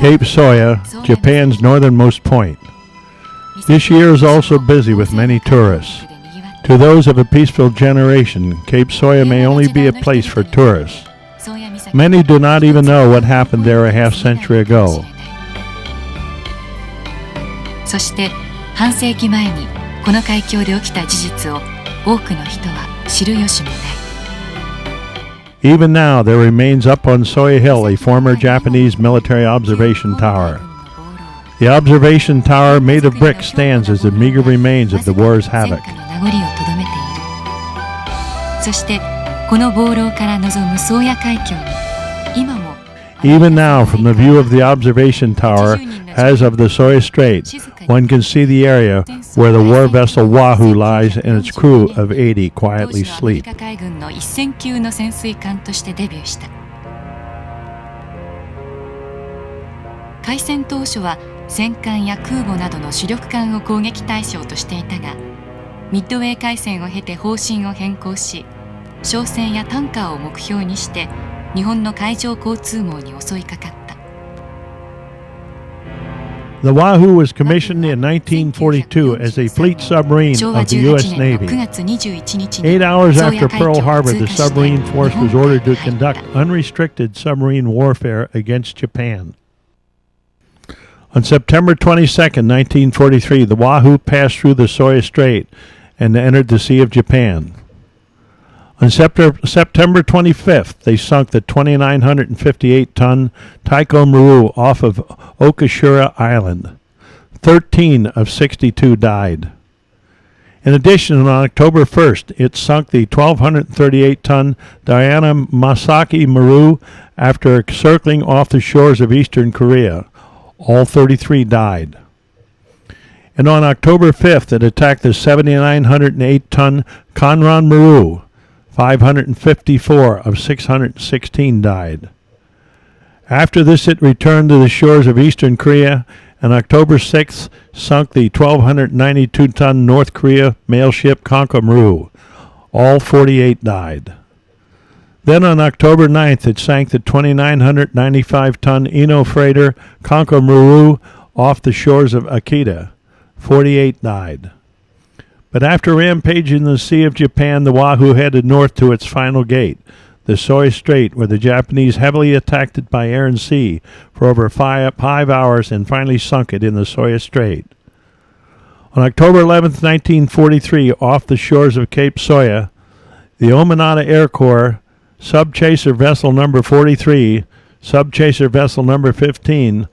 Cape Soya, Japan's northernmost point. This year is also busy with many tourists. To those of a peaceful generation, Cape Soya may only be a place for tourists. Many do not even know what happened there a half-century ago. そして半世紀前にこの海峡で起きた事実を多くの人は知る由もない。 Even now, there remains up on Soya Hill a former Japanese military observation tower. The observation tower made of brick stands as the meager remains of the war's havoc. そしてこの望楼から望む宗谷海峡に今も Even now, from the view of the observation tower, as of the Soya Strait, one can see the area where the war vessel Wahoo lies and its crew of 80 quietly sleep. 海軍の一戦級の潜水艦としてデビューした。開戦当初は戦艦や空母などの主力艦を攻撃対象としていたが、ミッドウェー海戦を経て方針を変更し、商船やタンカーを目標にして日本の海上交通網に襲いかかった。 The Wahoo was commissioned in 1942 as a fleet submarine of the U.S. Navy. 8 hours after Pearl Harbor, the submarine force was ordered to conduct unrestricted submarine warfare against Japan. On September 22, 1943, the Wahoo passed through the Soya Strait and entered the Sea of Japan. On September 25th, they sunk the 2,958-ton Taiko Maru off of Okashura Island. 13 of 62 died. In addition, on October 1st, it sunk the 1,238-ton Diana Masaki Maru after circling off the shores of eastern Korea. All 33 died. And on October 5th, it attacked the 7,908-ton Conran Maru. 554 of 616 died. After this, it returned to the shores of eastern Korea, and October 6th sunk the 1,292-ton North Korea mail ship Maru. All 48 died. Then on October 9th, it sank the 2,995-ton Ino freighter Maru off the shores of Akita. 48 died. But after rampaging the Sea of Japan, the Wahoo headed north to its final gate, the Soya Strait, where the Japanese heavily attacked it by air and sea for over 5 hours and finally sunk it in the Soya Strait. On October 11, 1943, off the shores of Cape Soya, the Omanada Air Corps, Subchaser Vessel Number 43, Subchaser Vessel Number 15,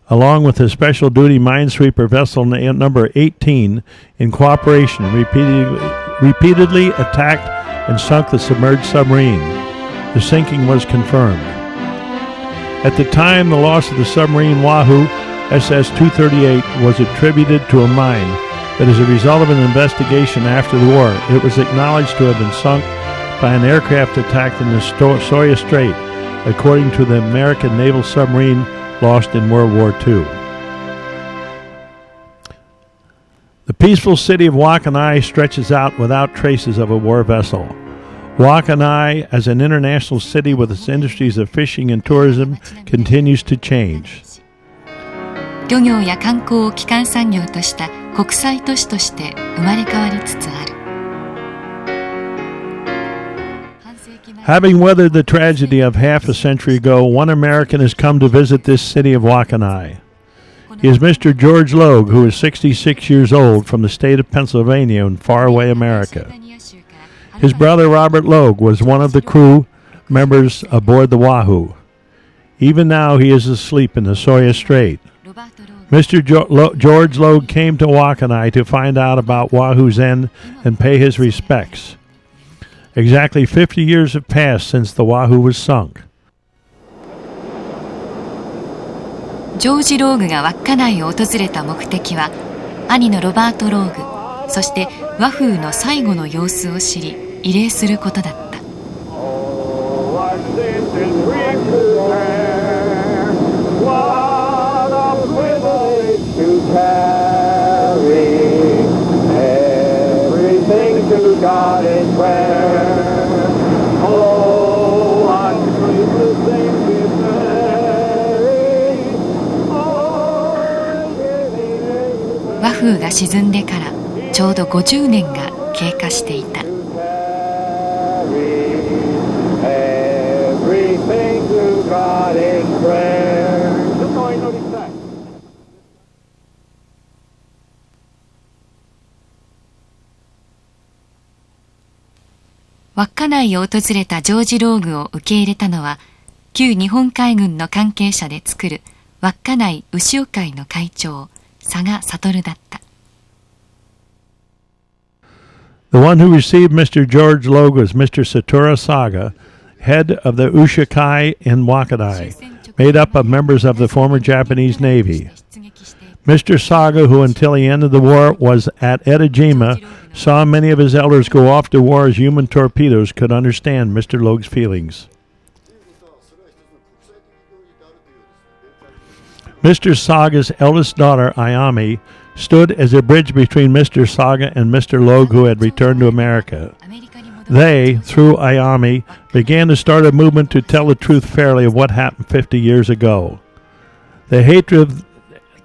along with the Special Duty Minesweeper Vessel Number 18, in cooperation, repeatedly attacked and sunk the submerged submarine. The sinking was confirmed. At the time, the loss of the submarine Wahoo, SS-238, was attributed to a mine, but as a result of an investigation after the war, it was acknowledged to have been sunk by an aircraft attack in the Soya Strait, according to the American naval submarine lost in World War II. The peaceful city of Wahoo stretches out without traces of a war vessel. Wahoo, as an international city with its industries of fishing and tourism, continues to change. 漁業や観光を基幹産業とした国際都市として生まれ変わりつつある。 Having weathered the tragedy of half a century ago, one American has come to visit this city of Wahoo. He is Mr. George Logue, who is 66 years old, from the state of Pennsylvania in faraway America. His brother Robert Logue was one of the crew members aboard the Wahoo. Even now he is asleep in the Soya Strait. Mr. George Logue came to Wahoo to find out about Wahoo's end and pay his respects. Exactly 50 years have passed since the Wahoo was sunk. ジョージ・ローグが稚内を訪れた目的は、兄のロバート・ローグ、そしてワフーの最後の様子を知り、慰霊することだった。和風が沈んでからちょうど50年が経過していた。稚内を訪れたジョージ・ローグを受け入れたのは旧日本海軍の関係者で作る稚内牛尾会の会長佐賀悟だった。The one who received Mr. George Logue was Mr. Satura Saga, head of the Ushikai in Wakadai, made up of members of the former Japanese Navy. Mr. Saga, who until the end of the war was at Edajima, saw many of his elders go off to war as human torpedoes, could understand Mr. Logue's feelings. Mr. Saga's eldest daughter, Ayami, stood as a bridge between Mr. Saga and Mr. Logue, who had returned to America. They, through Ayami, began to start a movement to tell the truth fairly of what happened 50 years ago. The hatred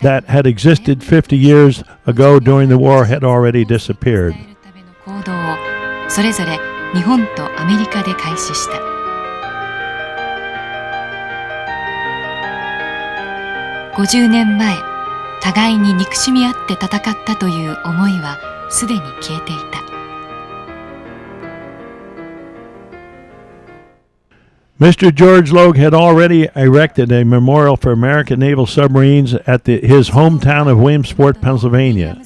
that had existed 50 years ago during the war had already disappeared. それぞれ日本とアメリカで開始した。50年前、互いに憎しみ合って戦ったという思いはすでに消えていた。Mr. George Logue had already erected a memorial for American naval submarines at his hometown of Williamsport, Pennsylvania.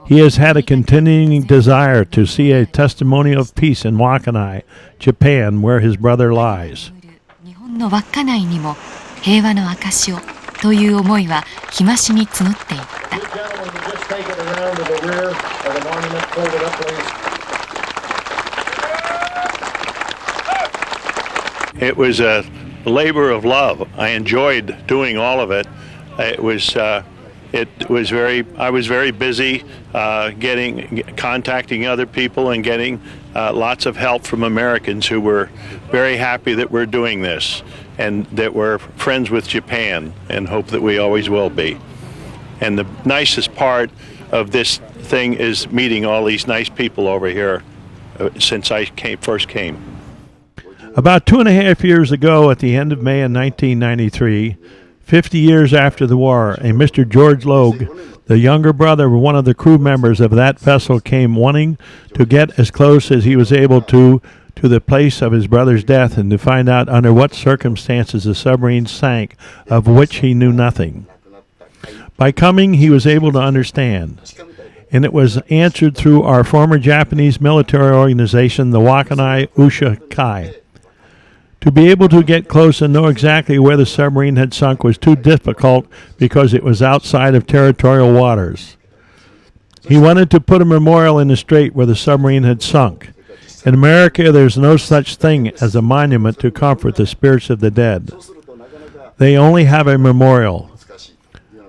He has had a continuing desire to see a testimonial of peace in Wakkanai, Japan, where his brother lies. 日本の稚内にも平和の証をという思いは日増しに募っていった。It was a labor of love. I enjoyed doing all of it. I was very busy contacting other people and getting lots of help from Americans who were very happy that we're doing this and that we're friends with Japan and hope that we always will be. And the nicest part of this thing is meeting all these nice people over here since I first came. About 2.5 years ago, at the end of May in 1993, 50 years after the war, a Mr. George Logue, the younger brother of one of the crew members of that vessel, came wanting to get as close as he was able to the place of his brother's death and to find out under what circumstances the submarine sank, of which he knew nothing. By coming, he was able to understand, and it was answered through our former Japanese military organization, the Wakkanai Ushikai. To be able to get close and know exactly where the submarine had sunk was too difficult because it was outside of territorial waters. He wanted to put a memorial in the strait where the submarine had sunk. In America, there's no such thing as a monument to comfort the spirits of the dead. They only have a memorial.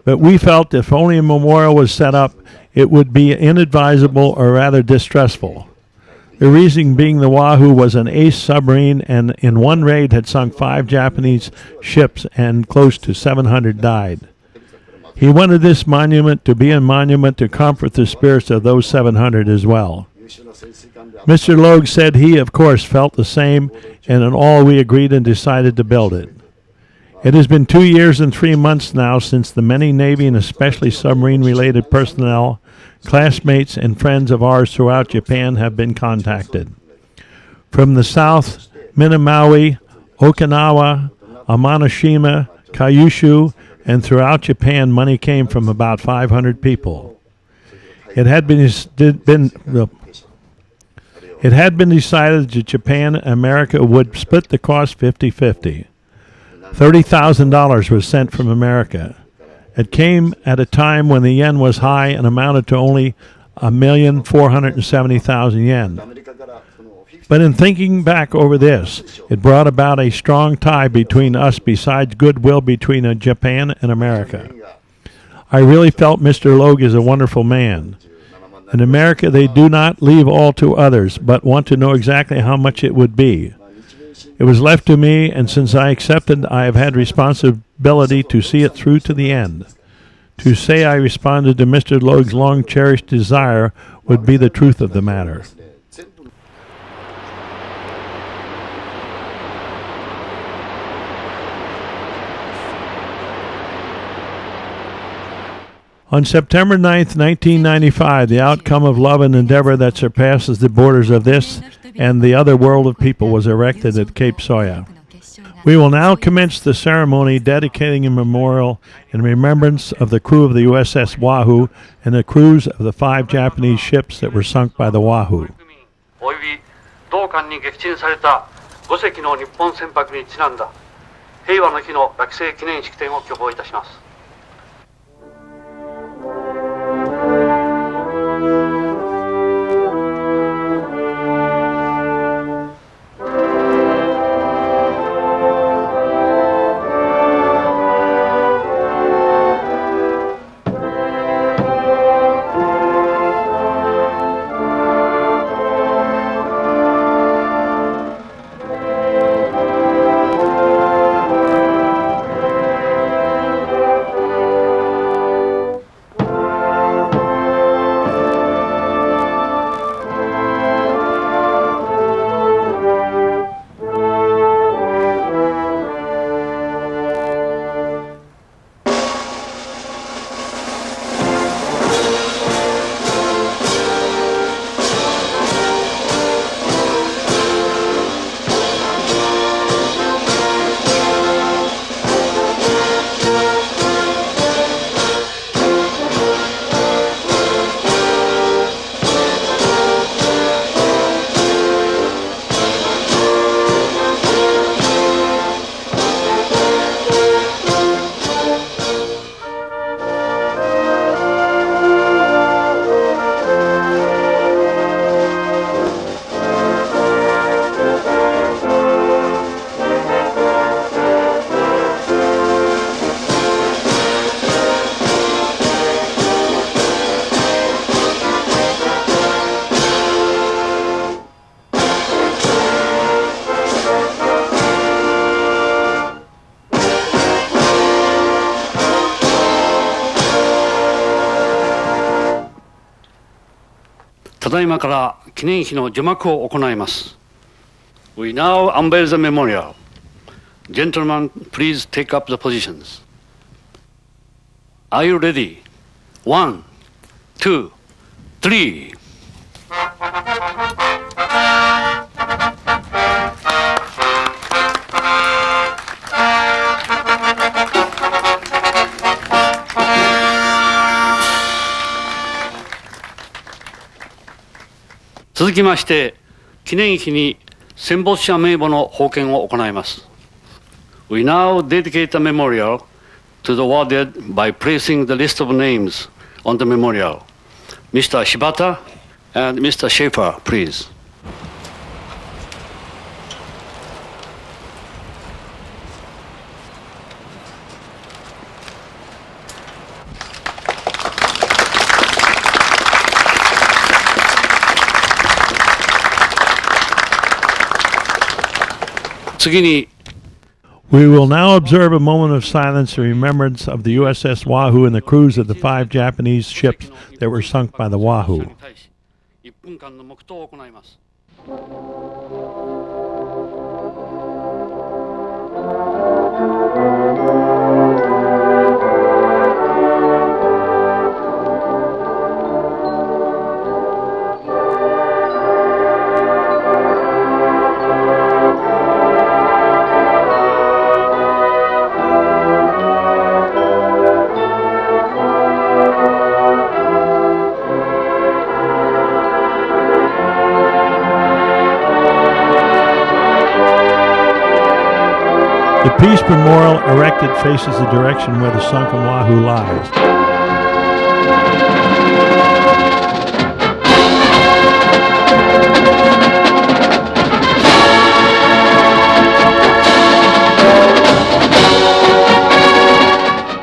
But we felt if only a memorial was set up, it would be inadvisable or rather distressful. The reason being the Wahoo was an ace submarine and in one raid had sunk 5 Japanese ships and close to 700 died. He wanted this monument to be a monument to comfort the spirits of those 700 as well. Mr. Logue said he, of course, felt the same, and in all we agreed and decided to build it. It has been 2 years and 3 months now since the many Navy and especially submarine-related personnel, classmates, and friends of ours throughout Japan have been contacted. From the south, Minamaui, Okinawa, Amanoshima, Kyushu, and throughout Japan, money came from about 500 people. It had been decided that Japan and America would split the cost 50-50. $30,000 was sent from America. It came at a time when the yen was high and amounted to only 1,470,000 yen. But in thinking back over this, it brought about a strong tie between us besides goodwill between Japan and America. I really felt Mr. Logue is a wonderful man. In America, they do not leave all to others, but want to know exactly how much it would be. It was left to me, and since I accepted, I have had responsibility to see it through to the end. To say I responded to Mr. Logue's long-cherished desire would be the truth of the matter. On September 9th, 1995, the outcome of love and endeavor that surpasses the borders of this and the other world of people was erected at Cape Soya. We will now commence the ceremony dedicating a memorial in remembrance of the crew of the USS Wahoo and the crews of the 5 Japanese ships that were sunk by the Wahoo. および同艦に撃沈された5隻の日本船舶にちなんだ平和の日の落成記念式典を挙行いたします。ただいまから記念碑の除幕を行います。We now unveil the memorial. Gentlemen, please take up the positions. Are you ready? 1, 2, 3. 続きまして記念碑に戦没者名簿の奉献を行います。We now dedicate a memorial to the war dead by placing the list of names on the memorial. Mr. Shibata and Mr. Schaefer, please. 次に We will now observe a moment of silence in remembrance of the USS Wahoo and the crews of the 5 Japanese ships that were sunk by the Wahoo. 1分間の黙祷を行います。The Peace Memorial erected faces the direction where the sunken Wahoo lies.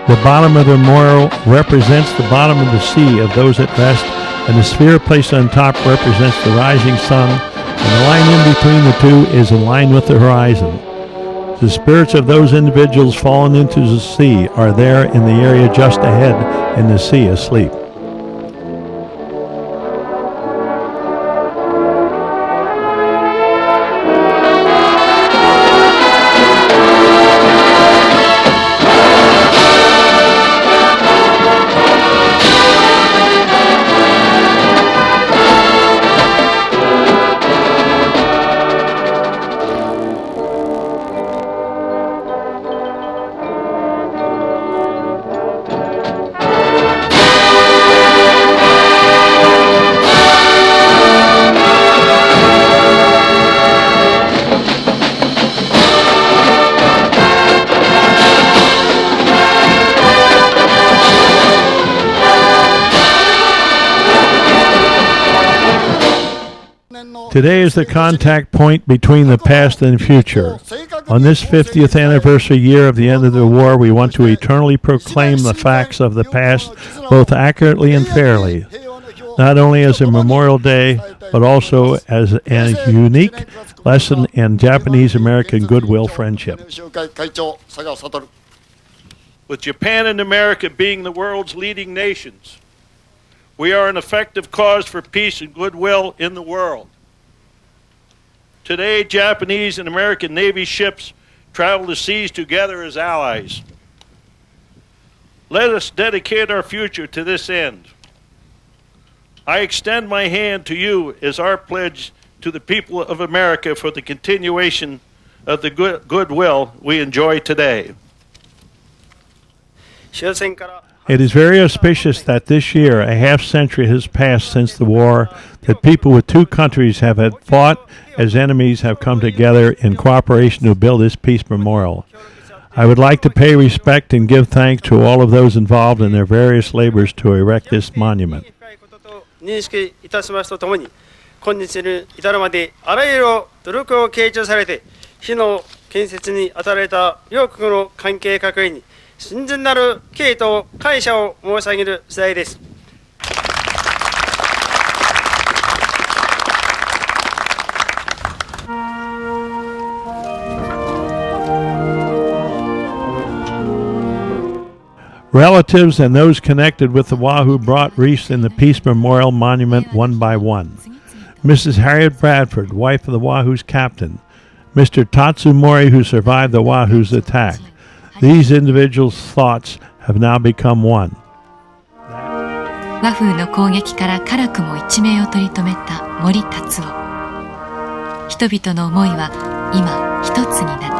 The bottom of the memorial represents the bottom of the sea of those at rest, and the sphere placed on top represents the rising sun, and the line in between the two is in line with the horizon. The spirits of those individuals fallen into the sea are there in the area just ahead in the sea asleep. Today is the contact point between the past and future. On this 50th anniversary year of the end of the war, we want to eternally proclaim the facts of the past both accurately and fairly, not only as a Memorial Day, but also as a unique lesson in Japanese-American goodwill friendship. With Japan and America being the world's leading nations, we are an effective cause for peace and goodwill in the world. Today, Japanese and American Navy ships travel the seas together as allies. Let us dedicate our future to this end. I extend my hand to you as our pledge to the people of America for the continuation of the goodwill we enjoy today. It is very auspicious that this year, a half-century has passed since the war, that people with two countries have had fought as enemies have come together in cooperation to build this peace memorial. I would like to pay respect and give thanks to all of those involved in their various labors to erect this monument. 認識いたしますとともに、今日に至るまであらゆる努力を傾注されて、市の建設に当たられた両国の関係各位に、真摯なる敬意と感謝を申し上げる次第です。Relatives and those connected with the Wahoo brought wreaths in the Peace Memorial Monument one by one. Mrs. Harriet Bradford, wife of the Wahoo's captain. Mr. Tatsumori, who survived the Wahoo's attack. These individuals' thoughts have now become one. 和風の攻撃から辛くも一命を取り留めた森達夫。人々の思いは今一つになった。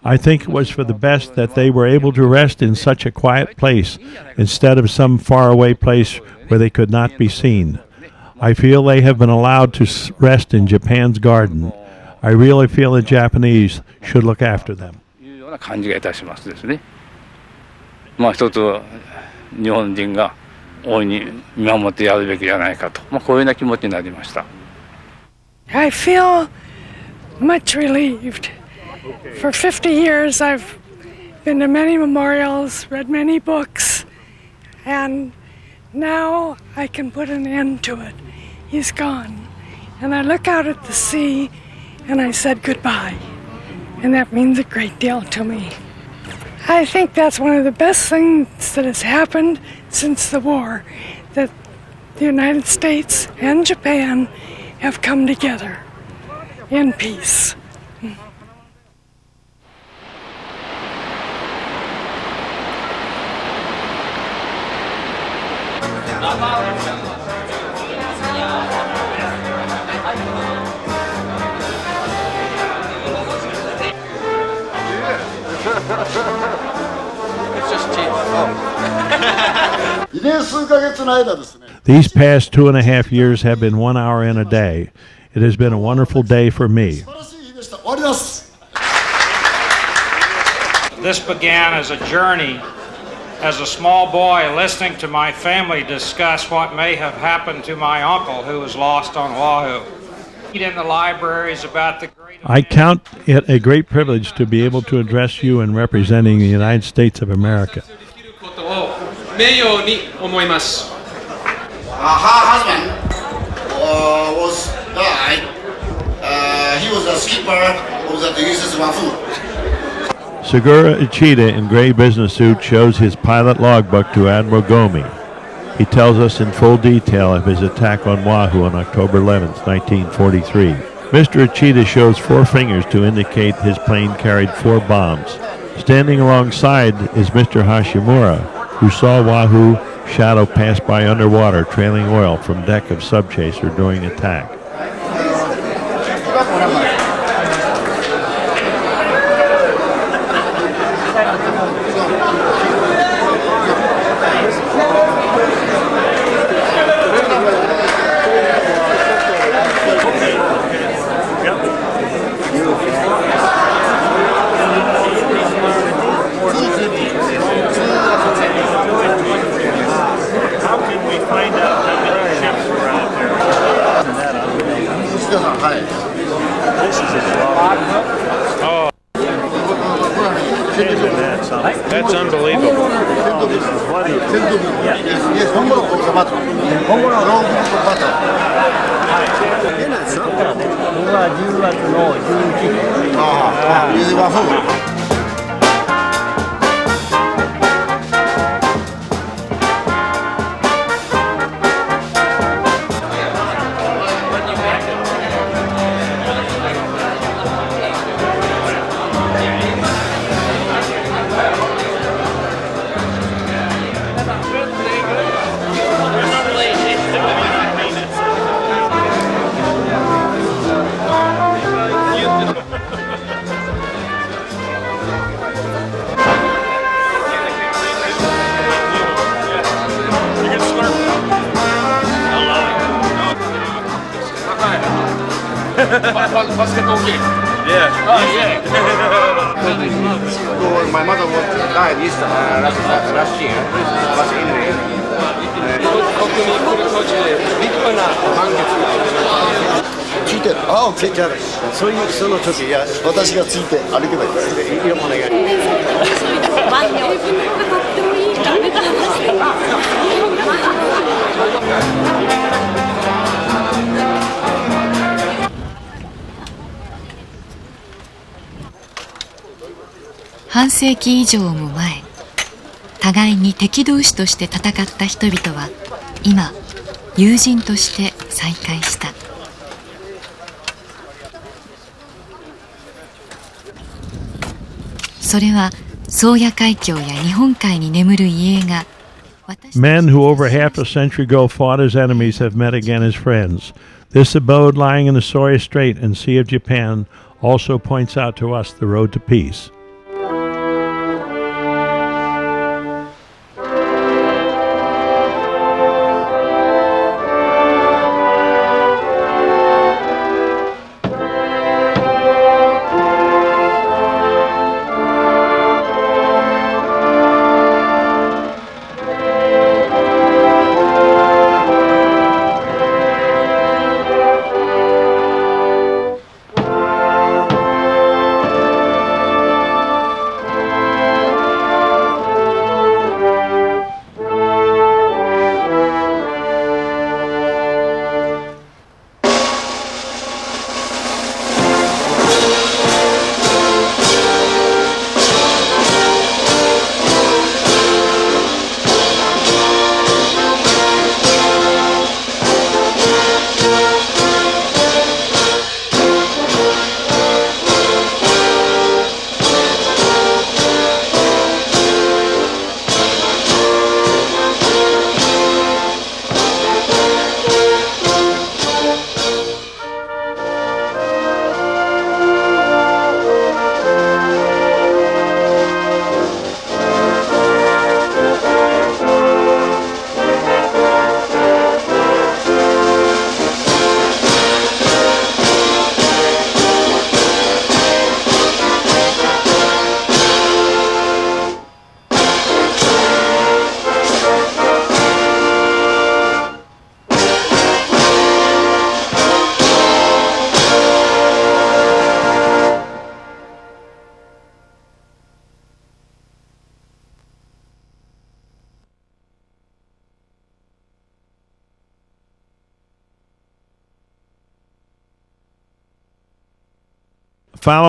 I think it was for the best that they were able to rest in such a quiet place instead of some faraway place where they could not be seen. I feel they have been allowed to rest in Japan's garden. I really feel the Japanese should look after them. いうような感じがいたしますですね。まあ一つ日本人が大いに見守ってやるべきじゃないかと、こういうような気持ちになりました。I feel much relieved. For 50 years, I've been to many memorials, read many books, and now I can put an end to it. He's gone. And I look out at the sea, and I said goodbye. And that means a great deal to me. I think that's one of the best things that has happened since the war, that the United States and Japan have come together in peace. These past 2.5 years have been 1 hour in a day. It has been a wonderful day for me. This began as a journey as a small boy listening to my family discuss what may have happened to my uncle who was lost on Oahu. in the libraries about the great I count it a great privilege to be able to address you in representing the United States of America. Her husband was died. He was a skipper of the USS Wahoo. Segura Uchida in gray business suit shows his pilot logbook to Admiral Gomi. He tells us in full detail of his attack on Wahoo on October 11th, 1943. Mr. Uchida shows 4 fingers to indicate his plane carried 4 bombs. Standing alongside is Mr. Hashimura, who saw Wahoo shadow pass by underwater trailing oil from deck of subchaser during attack. That's unbelievable. Wahoo. バスケット大きい。Yeah. Oh, yeah. My mother died last year. Was in 国に来る途中で立派な満月があります。聞いてる。ああ、じゃあそういうその時いや私がついて歩けばいいです。いやお願い。半世紀以上も前、互いに敵同士として戦った人々は今友人として再会した。それは宗谷海峡や日本海に眠る遺影が Men who over half a century ago fought as enemies have met again as friends. This abode lying in the Soya Strait and Sea of Japan also points out to us the road to peace.